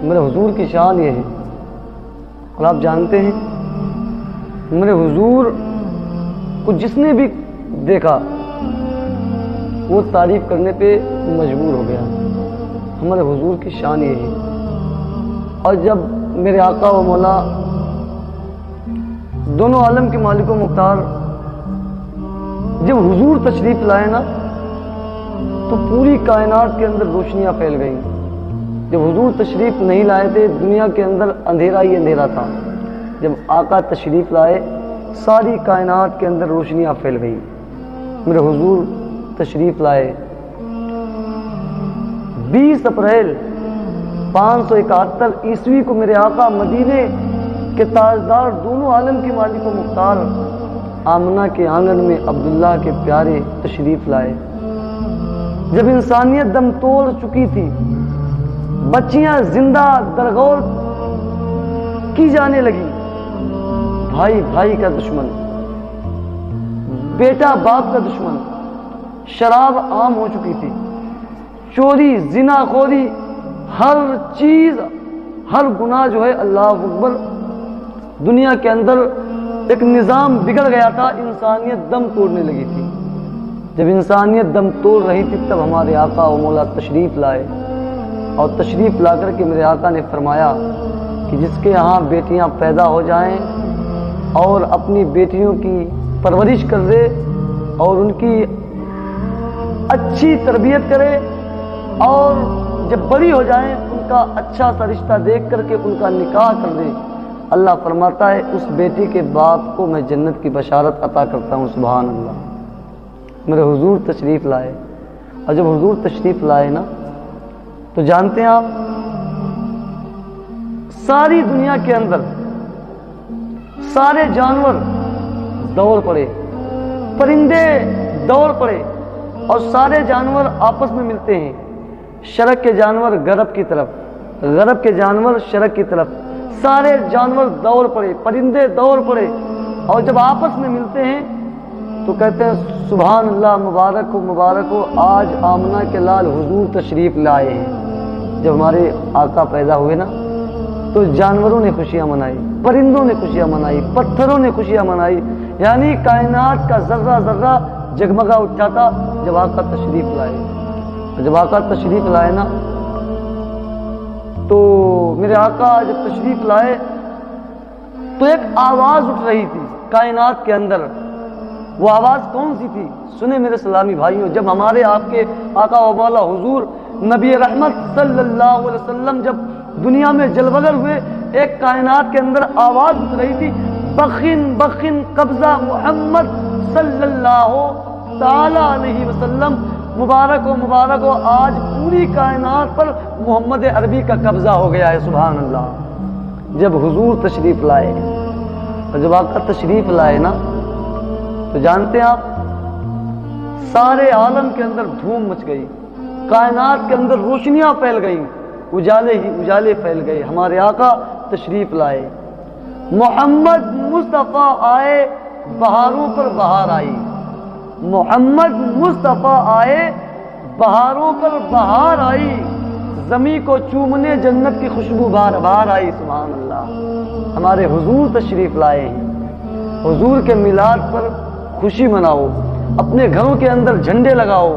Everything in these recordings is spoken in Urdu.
میرے حضور کی شان یہ ہے، اور آپ جانتے ہیں میرے حضور کو جس نے بھی دیکھا وہ تعریف کرنے پہ مجبور ہو گیا۔ ہمارے حضور کی شان یہ ہے۔ اور جب میرے آقا و مولا دونوں عالم کے مالک و مختار جب حضور تشریف لائے نا تو پوری کائنات کے اندر روشنیاں پھیل گئیں۔ جب حضور تشریف نہیں لائے تھے دنیا کے اندر اندھیرا ہی اندھیرا تھا، جب آقا تشریف لائے ساری کائنات کے اندر روشنیاں پھیل گئیں۔ میرے حضور تشریف لائے 20 اپریل 571 عیسوی کو میرے آقا مدینے کے تاجدار دونوں عالم کے مالک و مختار آمنہ کے آنگن میں عبداللہ کے پیارے تشریف لائے۔ جب انسانیت دم توڑ چکی تھی، بچیاں زندہ درگور کی جانے لگی، بھائی بھائی کا دشمن، بیٹا باپ کا دشمن، شراب عام ہو چکی تھی، چوری، زنا خوری، ہر چیز، ہر گناہ جو ہے اللہ اکبر، دنیا کے اندر ایک نظام بگڑ گیا تھا، انسانیت دم توڑنے لگی تھی۔ جب انسانیت دم توڑ رہی تھی تب ہمارے آقا و مولا تشریف لائے، اور تشریف لا کر کے میرے آقا نے فرمایا کہ جس کے یہاں بیٹیاں پیدا ہو جائیں اور اپنی بیٹیوں کی پرورش کر دے اور ان کی اچھی تربیت کرے اور جب بڑی ہو جائیں ان کا اچھا سا رشتہ دیکھ کر کے ان کا نکاح کر دے، اللہ فرماتا ہے اس بیٹی کے باپ کو میں جنت کی بشارت عطا کرتا ہوں۔ سبحان اللہ۔ میرے حضور تشریف لائے، اور جب حضور تشریف لائے نا تو جانتے ہیں آپ ساری دنیا کے اندر سارے جانور دوڑ پڑے، پرندے دوڑ پڑے، اور سارے جانور آپس میں ملتے ہیں، شرق کے جانور غرب کی طرف، غرب کے جانور شرق کی طرف، سارے جانور دوڑ پڑے، پرندے دوڑ پڑے، اور جب آپس میں ملتے ہیں تو کہتے ہیں سبحان اللہ، مبارک ہو آج آمنہ کے لال حضور تشریف لائے ہیں۔ جب ہمارے آقا پیدا ہوئے نا تو جانوروں نے خوشیاں منائی، پرندوں نے خوشیاں منائی، پتھروں نے خوشیاں منائی، یعنی کائنات کا ذرہ ذرہ جگمگا اٹھا تھا جب آقا تشریف لائے۔ جب آقا تشریف لائے نا تو میرے آقا جب تشریف لائے تو ایک آواز اٹھ رہی تھی کائنات کے اندر۔ وہ آواز کون سی تھی؟ سنیں میرے اسلامی بھائیوں، جب ہمارے آپ کے آقا و مولا حضور نبی رحمت صلی اللہ علیہ وسلم جب دنیا میں جلوگر ہوئے، ایک کائنات کے اندر آواز اٹھ رہی تھی، بخن بخن قبضہ محمد صلی اللہ تعالی علیہ وسلم، مبارک ہو آج پوری کائنات پر محمد عربی کا قبضہ ہو گیا ہے۔ سبحان اللہ۔ جب حضور تشریف لائے اور جب آقا تشریف لائے نا تو جانتے ہیں آپ سارے عالم کے اندر دھوم مچ گئی، کائنات کے اندر روشنیاں پھیل گئیں، اجالے ہی اجالے پھیل گئے۔ ہمارے آقا تشریف لائے، محمد مصطفیٰ آئے، بہاروں پر بہار آئی، محمد مصطفیٰ آئے، بہاروں پر بہار آئی، زمیں کو چومنے جنت کی خوشبو بار بار آئی۔ سبحان اللہ۔ ہمارے حضور تشریف لائے ہیں، حضور کے میلاد پر خوشی مناؤ، اپنے گھروں کے اندر جھنڈے لگاؤ،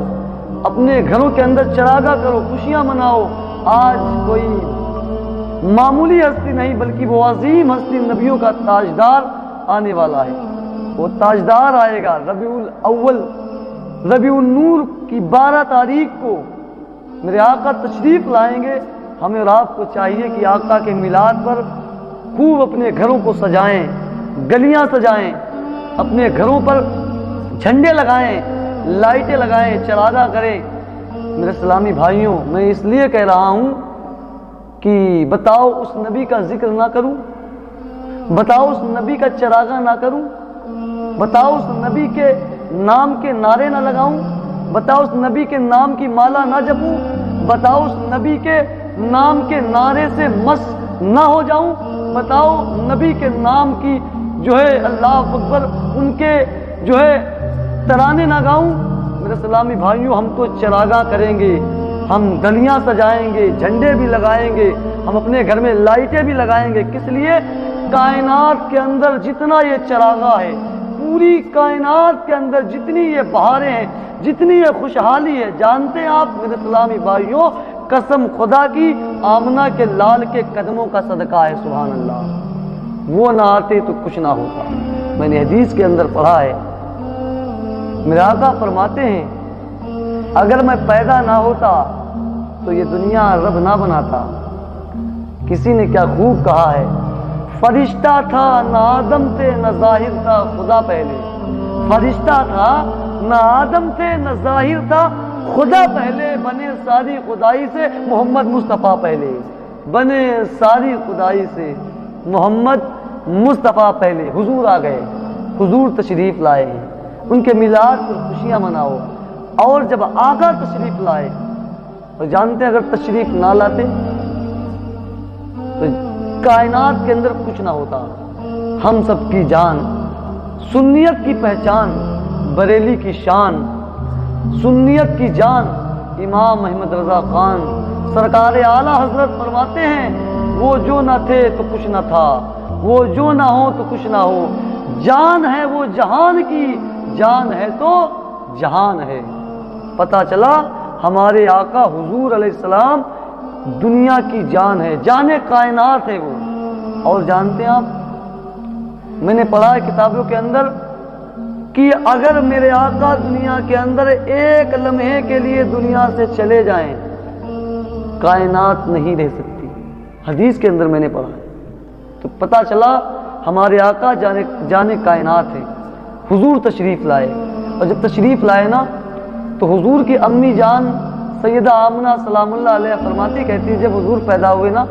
اپنے گھروں کے اندر چراغاں کرو، خوشیاں مناؤ۔ آج کوئی معمولی ہستی نہیں بلکہ وہ عظیم ہستی نبیوں کا تاجدار آنے والا ہے۔ وہ تاجدار آئے گا ربیع الاول، ربیع النور کی 12 تاریخ کو میرے آقا تشریف لائیں گے۔ ہمیں اور آپ کو چاہیے کہ آقا کے میلاد پر خوب اپنے گھروں کو سجائیں، گلیاں سجائیں، اپنے گھروں پر جھنڈے لگائیں، لائٹیں لگائیں، چراغاں کریں۔ میرے اسلامی بھائیوں، میں اس لیے کہہ رہا ہوں کہ بتاؤ اس نبی کا ذکر نہ کروں، بتاؤ اس نبی کا چراغاں نہ کروں، بتاؤ اس نبی کے نام کے نعرے نہ لگاؤں، بتاؤ اس نبی کے نام کی مالا نہ جپوں، بتاؤ اس نبی کے نام کے نعرے سے مس نہ ہو جاؤں، بتاؤ نبی کے نام کی جو ہے اللہ اکبر ان کے جو ہے ترانے نہ گاؤں۔ میرے اسلامی بھائیوں، ہم تو چراغاں کریں گے، ہم گلیاں سجائیں گے، جھنڈے بھی لگائیں گے، ہم اپنے گھر میں لائٹیں بھی لگائیں گے۔ کس لیے؟ کائنات کے اندر جتنا یہ چراغاں ہے، پوری کائنات کے اندر جتنی یہ بہاریں ہیں، جتنی یہ خوشحالی ہے، جانتے ہیں آپ میرے اسلامی بھائیوں، قسم خدا کی آمنہ کے لال کے قدموں کا صدقہ ہے، سبحان اللہ۔ وہ نہ آتے تو کچھ نہ ہوتا۔ میں نے حدیث کے اندر پڑھا ہے، میرے آقا فرماتے ہیں اگر میں پیدا نہ ہوتا تو یہ دنیا رب نہ بناتا۔ کسی نے کیا خوب کہا ہے، فرشتہ تھا نہ آدم تھے نہ ظاہر تھا خدا پہلے۔ فرشتہ تھا نہ آدم تھے نہ ظاہر تھا خدا پہلے، بنے ساری خدائی سے محمد مصطفیٰ پہلے، بنے ساری خدائی سے محمد مصطفیٰ پہلے۔ حضور آ گئے، حضور تشریف لائے ہیں، ان کے میلاد پر خوشیاں مناؤ۔ اور جب آقا تشریف لائے، اور جانتے ہیں اگر تشریف نہ لاتے تو کائنات کے اندر کچھ نہ ہوتا۔ ہم سب کی جان، سنیت کی پہچان، بریلی کی شان، سنیت کی جان امام احمد رضا خان سرکار اعلیٰ حضرت فرماتے ہیں وہ جو نہ تھے تو کچھ نہ تھا، وہ جو نہ ہو تو کچھ نہ ہو، جان ہے وہ جہان کی، جان ہے تو جہان ہے۔ پتہ چلا ہمارے آقا حضور علیہ السلام دنیا کی جان ہے، جان کائنات ہے وہ۔ اور جانتے ہیں آپ، میں نے پڑھا ہے کتابوں کے اندر کہ اگر میرے آقا دنیا کے اندر ایک لمحے کے لیے دنیا سے چلے جائیں کائنات نہیں رہ سکتی۔ حدیث کے اندر میں نے پڑھا ہے، تو پتہ چلا ہمارے آقا جانے کائنات ہے۔ حضور تشریف لائے، اور جب تشریف لائے نا تو حضور کی امی جان سیدہ آمنہ سلام اللہ علیہ فرماتی، کہتی ہے جب حضور پیدا ہوئے نا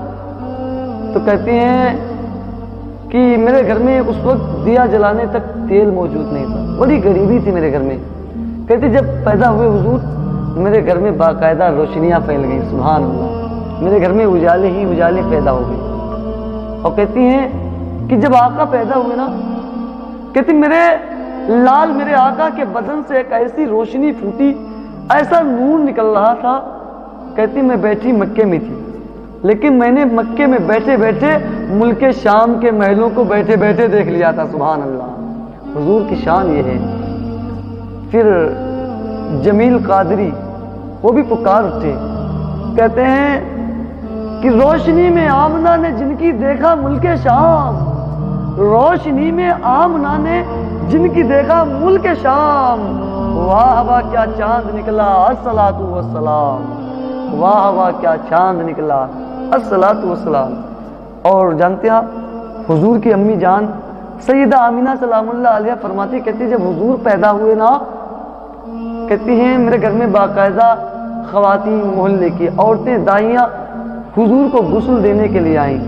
تو کہتی ہیں کہ میرے گھر میں اس وقت دیا جلانے تک تیل موجود نہیں تھا، بڑی غریبی تھی میرے گھر میں۔ کہتی جب پیدا ہوئے حضور میرے گھر میں باقاعدہ روشنیاں پھیل گئی، سبحان اللہ، میرے گھر میں اجالے ہی اجالے پیدا ہو گئے۔ اور کہتی ہیں کہ جب آقا پیدا ہوئے نا، کہتی میرے آقا کے بدن سے ایک ایسی روشنی پھوٹی، ایسا نور نکل رہا تھا۔ کہتی میں بیٹھی مکے میں تھی، لیکن میں نے مکے میں بیٹھے بیٹھے ملک شام کے محلوں کو بیٹھے بیٹھے دیکھ لیا تھا، سبحان اللہ۔ حضور کی شان یہ ہے۔ پھر جمیل قادری وہ بھی پکار اٹھے، کہتے ہیں کہ روشنی میں آمنہ نے جن کی دیکھا ملک شام، روشنی میں آمنہ نے جن کی دیکھا ملک شام، واہ واہ کیا چاند نکلا الصلاۃ والسلام، واہ واہ کیا چاند نکلا الصلاۃ والسلام۔ اور جانتے ہیں آپ حضور کی امی جان سیدہ آمینہ سلام اللہ علیہ فرماتی، کہتی جب حضور پیدا ہوئے نا، کہتی ہیں میرے گھر میں باقاعدہ خواتین محلے کی عورتیں دائیاں حضور کو غسل دینے کے لیے آئیں،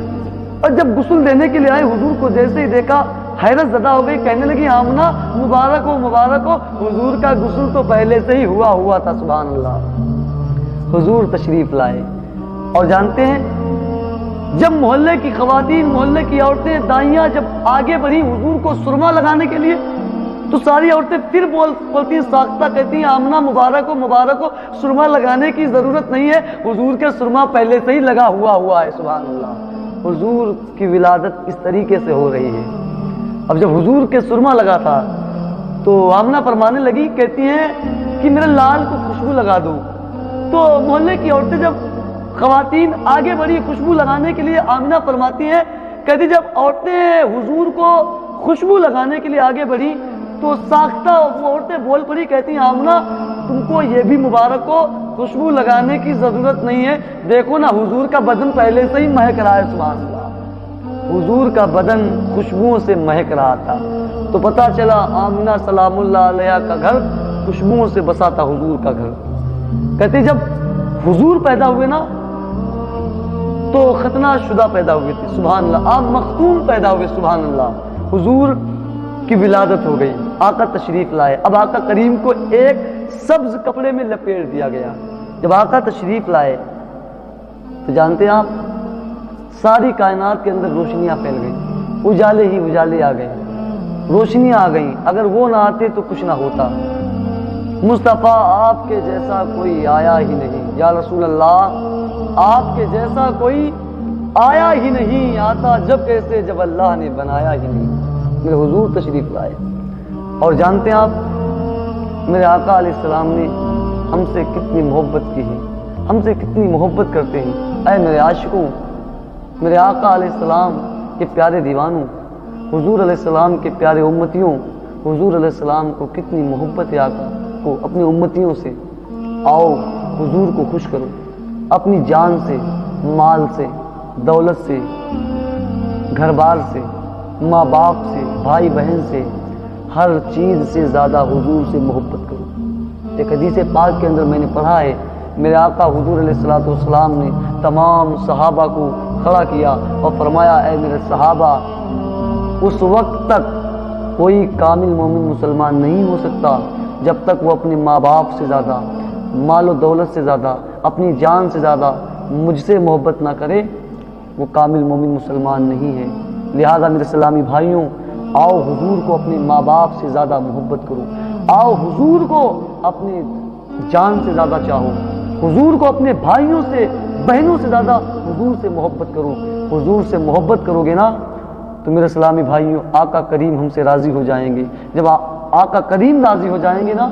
اور جب غسل دینے کے لیے آئے حضور کو جیسے ہی دیکھا حیرت زدہ ہو گئی، کہنے لگی آمنہ مبارک ہو مبارک ہو، حضور کا غسل تو پہلے سے ہی ہوا تھا، سبحان اللہ۔ حضور تشریف لائے، اور جانتے ہیں جب محلے کی خواتین، محلے کی عورتیں دائیاں جب آگے بڑھی حضور کو سرما لگانے کے لیے، تو ساری عورتیں پھر بولتی ساختہ، کہتی ہیں آمنہ مبارک ہو، سرما لگانے کی ضرورت نہیں ہے، حضور کے سرما پہلے سے ہی لگا ہوا ہے، سبحان اللہ۔ حضور کی ولادت اس طریقے سے ہو رہی ہے۔ اب جب حضور کے سرما لگا تھا تو آمنہ فرمانے لگی، کہتی ہیں کہ میرے لال کو خوشبو لگا دو۔ تو محلے کی عورتیں جب خواتین آگے بڑھی خوشبو لگانے کے لیے، آمنہ فرماتی ہیں، کہتی جب عورتیں حضور کو خوشبو لگانے کے لیے آگے بڑھی تو ساختہ وہ عورتیں بول پڑی، کہتی ہیں آمنہ تم کو یہ بھی مبارک ہو، خوشبو لگانے کی ضرورت نہیں ہے، دیکھو نا حضور کا بدن پہلے سے ہی مہک رہا ہے، سبحان اللہ۔ حضور کا بدن خوشبوؤں سے مہک رہا تھا، تو پتہ چلا آمنہ سلام اللہ علیہ کا گھر خوشبوؤں سے بسا تھا، حضور کا گھر۔ کہتے جب حضور پیدا ہوئے نا تو ختنہ شدہ پیدا ہوئے تھے، سبحان اللہ، آپ مختوم پیدا ہوئے، سبحان اللہ۔ حضور کی ولادت ہو گئی، آقا تشریف لائے۔ اب آقا کریم کو ایک سبز کپڑے میں لپیٹ دیا گیا۔ جب آقا تشریف لائے تو جانتے ہیں آپ ساری کائنات کے اندر روشنیاں پھیل گئی، اجالے ہی اجالے آ گئے، روشنیاں آ گئیں، اگر وہ نہ آتے تو کچھ نہ ہوتا۔ مصطفیٰ آپ کے جیسا کوئی آیا ہی نہیں، یا رسول اللہ آپ کے جیسا کوئی آیا ہی نہیں، آتا جب کیسے جب اللہ نے بنایا ہی نہیں۔ میرے حضور تشریف لائے، اور جانتے ہیں آپ میرے آقا علیہ السلام نے ہم سے کتنی محبت کی ہے، ہم سے کتنی محبت کرتے ہیں۔ اے میرے عاشقوں، میرے آقا علیہ السلام کے پیارے دیوانوں، حضور علیہ السلام کے پیارے امتیوں، حضور علیہ السلام کو کتنی محبت ہے آقا کو اپنی امتیوں سے۔ آؤ حضور کو خوش کرو، اپنی جان سے، مال سے، دولت سے، گھر بار سے، ماں باپ سے، بھائی بہن سے، ہر چیز سے زیادہ حضور سے محبت کرو۔ ایک حدیث پاک کے اندر میں نے پڑھا ہے، میرے آقا حضور علیہ السلام نے تمام صحابہ کو کھڑا کیا اور فرمایا، اے میرے صحابہ، اس وقت تک کوئی کامل مومن مسلمان نہیں ہو سکتا جب تک وہ اپنے ماں باپ سے زیادہ، مال و دولت سے زیادہ، اپنی جان سے زیادہ مجھ سے محبت نہ کرے، وہ کامل مومن مسلمان نہیں ہے۔ لہذا میرے اسلامی بھائیوں، آؤ حضور کو اپنے ماں باپ سے زیادہ محبت کرو، آؤ حضور کو اپنے جان سے زیادہ چاہو، حضور کو اپنے بھائیوں سے، بہنوں سے زیادہ حضور سے محبت کرو۔ حضور سے محبت کرو گے نا تو میرے اسلامی بھائیوں، آقا کریم ہم سے راضی ہو جائیں گے۔ جب آقا کریم راضی ہو جائیں گے نا،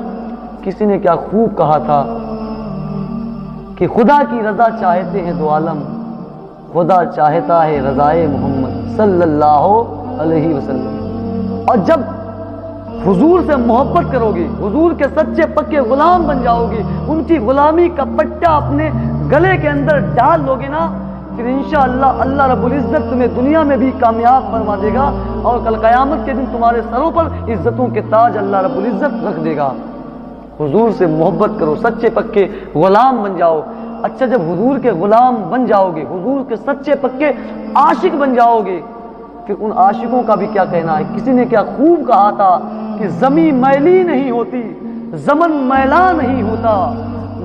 کسی نے کیا خوب کہا تھا کہ خدا کی رضا چاہتے ہیں دو عالم، خدا چاہتا ہے رضائے محمد صلی اللہ علیہ وسلم۔ اور جب حضور سے محبت کرو گے، حضور کے سچے پکے غلام بن جاؤ گے، ان کی غلامی کا پٹا اپنے گلے کے اندر ڈال لو گے نا، پھر انشاءاللہ اللہ رب العزت تمہیں دنیا میں بھی کامیاب فرما دے گا، اور کل قیامت کے دن تمہارے سروں پر عزتوں کے تاج اللہ رب العزت رکھ دے گا۔ حضور سے محبت کرو، سچے پکے غلام بن جاؤ۔ اچھا، جب حضور کے غلام بن جاؤ گے، حضور کے سچے پکے عاشق بن جاؤ گے، پھر ان عاشقوں کا بھی کیا کہنا ہے؟ کسی نے کیا خوب کہا تھا کہ زمیں میلی نہیں ہوتی، زمن میلا نہیں ہوتا،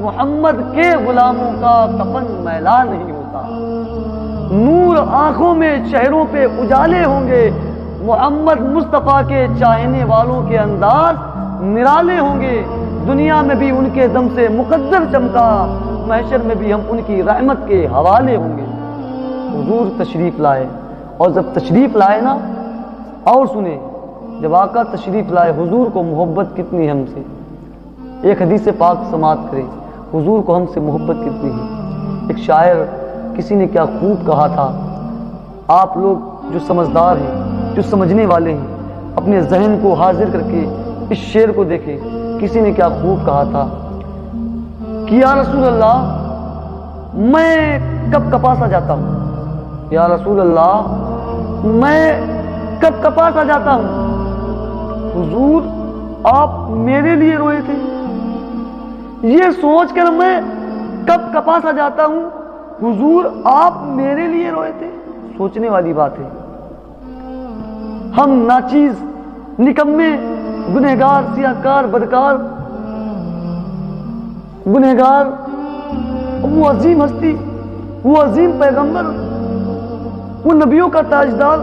محمد کے غلاموں کا کفن میلا نہیں ہوتا۔ نور آنکھوں میں، چہروں پہ اجالے ہوں گے، محمد مصطفیٰ کے چاہنے والوں کے انداز نرالے ہوں گے۔ دنیا میں بھی ان کے دم سے مقدر چمکا، محشر میں بھی ہم ان کی رحمت کے حوالے ہوں گے۔ حضور تشریف لائے، اور جب تشریف لائے نا، اور سنیں، جب آقا تشریف لائے، حضور کو محبت کتنی ہم سے، ایک حدیث پاک سماعت کرے، حضور کو ہم سے محبت کتنی ہے۔ ایک شاعر، کسی نے کیا خوب کہا تھا، آپ لوگ جو سمجھدار ہیں، جو سمجھنے والے ہیں، اپنے ذہن کو حاضر کر کے اس شعر کو دیکھیں۔ کسی نے کیا خوب کہا تھا کہ یا رسول اللہ میں کب کپاسا جاتا ہوں، یا رسول اللہ میں کب کپاسا جاتا ہوں، حضور آپ میرے لیے روئے تھے، یہ سوچ کر میں کب کپاسا جاتا ہوں، حضور آپ میرے لیے روئے تھے۔ سوچنے والی بات ہے۔ ہم ناچیز، نکمے، گنہگار، سیاہکار، بدکار، گنہگار، وہ عظیم ہستی، وہ عظیم پیغمبر، وہ نبیوں کا تاجدار،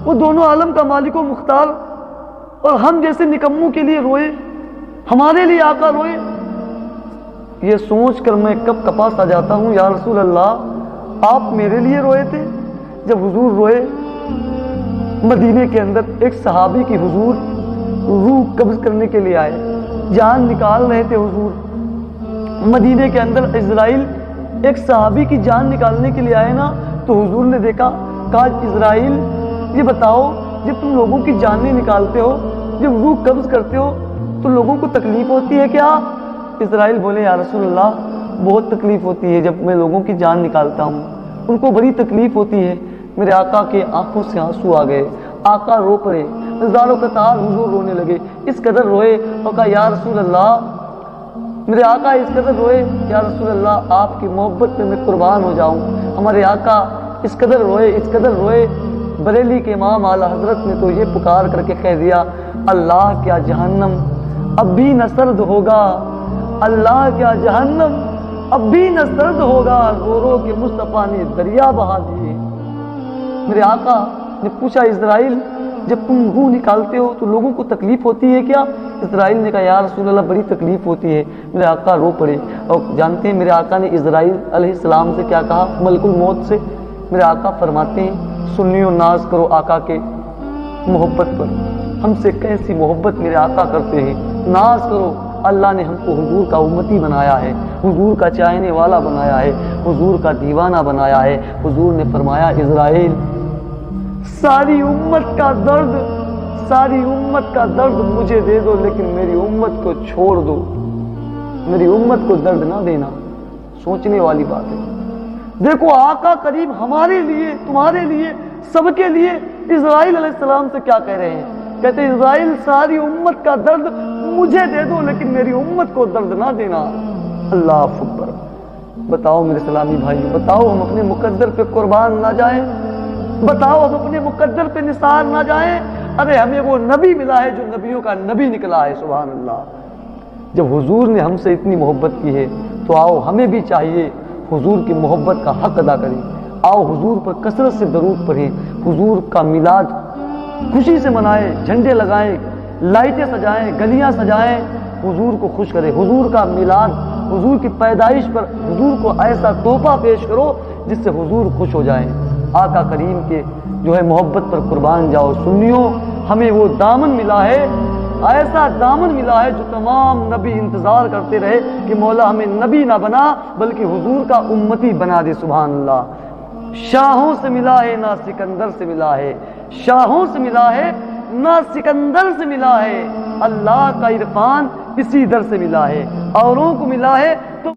وہ دونوں عالم کا مالک و مختار، اور ہم جیسے نکموں کے لیے روئے، ہمارے لیے آقا روئے۔ یہ سوچ کر میں کب کپاس آ جاتا ہوں، یا رسول اللہ آپ میرے لیے روئے تھے۔ جب حضور روئے، مدینے کے اندر ایک صحابی کی حضور روح قبض کرنے کے لیے آئے، جان نکال رہے تھے حضور۔ مدینے کے اندر عزرائیل ایک صحابی کی جان نکالنے کے لیے آئے نا، تو حضور نے دیکھا، کہا عزرائیل یہ بتاؤ، جب تم لوگوں کی جانیں نکالتے ہو، جب روح قبض کرتے ہو تو لوگوں کو تکلیف ہوتی ہے کیا؟ عزرائیل بولے یا رسول اللہ بہت تکلیف ہوتی ہے، جب میں لوگوں کی جان نکالتا ہوں ان کو بڑی تکلیف ہوتی ہے۔ میرے آقا کے آنکھوں سے آنسو آ گئے، آقا رو پڑے، ہزاروں قطار حضور رونے لگے، اس قدر روئے اور کہا یا رسول اللہ، میرے آقا اس قدر روئے، یا رسول اللہ آپ کی محبت پہ میں قربان ہو جاؤں۔ ہمارے آقا اس قدر روئے، اس قدر روئے، بریلی کے امام اعلی حضرت نے تو یہ پکار کر کے کہہ دیا، اللہ کیا جہنم اب بھی نہ سرد ہوگا، اللہ کیا جہنم اب بھی نہ سرد ہوگا، رو رو کے مصطفیٰ نے دریا بہا دیے۔ میرے آقا نے پوچھا عزرائیل جب تم روح نکالتے ہو تو لوگوں کو تکلیف ہوتی ہے کیا؟ اسرائیل نے کہا یا رسول اللہ بڑی تکلیف ہوتی ہے، میرے آقا رو پڑے، اور جانتے ہیں میرے آقا نے اسرائیل علیہ السلام سے کیا کہا ملک الموت سے؟ میرے آقا فرماتے ہیں سنیو ناز کرو آقا کے محبت پر، ہم سے کیسی محبت میرے آقا کرتے ہیں، ناز کرو، اللہ نے ہم کو حضور کا امتی بنایا ہے، حضور کا چاہنے والا بنایا ہے، حضور کا دیوانہ بنایا ہے۔ حضور نے فرمایا اسرائیل ساری امت کا درد مجھے دے دو، لیکن میری امت کو چھوڑ دو، میری امت کو درد نہ دینا۔ سوچنے والی بات ہے۔ دیکھو آقا کریم ہمارے لیے، تمہارے لیے، سب کے لیے اسرائیل علیہ السلام سے کیا کہہ رہے ہیں؟ کہتے ہیں اسرائیل ساری امت کا درد مجھے دے دو، لیکن میری امت کو درد نہ دینا۔ اللہ اکبر۔ بتاؤ میرے اسلامی بھائی، بتاؤ ہم اپنے مقدر پہ قربان نہ جائیں؟ بتاؤ ہم اپنے مقدر پہ نثار نہ جائیں؟ ارے ہمیں وہ نبی ملا ہے جو نبیوں کا نبی نکلا ہے، سبحان اللہ۔ جب حضور نے ہم سے اتنی محبت کی ہے تو آؤ ہمیں بھی چاہیے حضور کی محبت کا حق ادا کریں۔ آؤ حضور پر کثرت سے درود پڑھیں، حضور کا میلاد خوشی سے منائیں، جھنڈے لگائیں، لائٹیں سجائیں، گلیاں سجائیں، حضور کو خوش کریں۔ حضور کا میلاد، حضور کی پیدائش پر حضور کو ایسا تحفہ پیش کرو جس سے حضور خوش ہو جائیں۔ آقا کریم کے جو ہے محبت پر قربان جاؤ۔ سنیو ہمیں وہ دامن ملا ہے، ایسا دامن ملا ہے جو تمام نبی انتظار کرتے رہے کہ مولا ہمیں نبی نہ بنا بلکہ حضور کا امتی بنا دے، سبحان اللہ۔ شاہوں سے ملا ہے نہ سکندر سے ملا ہے، شاہوں سے ملا ہے نہ سکندر سے ملا ہے، اللہ کا عرفان اسی در سے ملا ہے، اوروں کو ملا ہے تو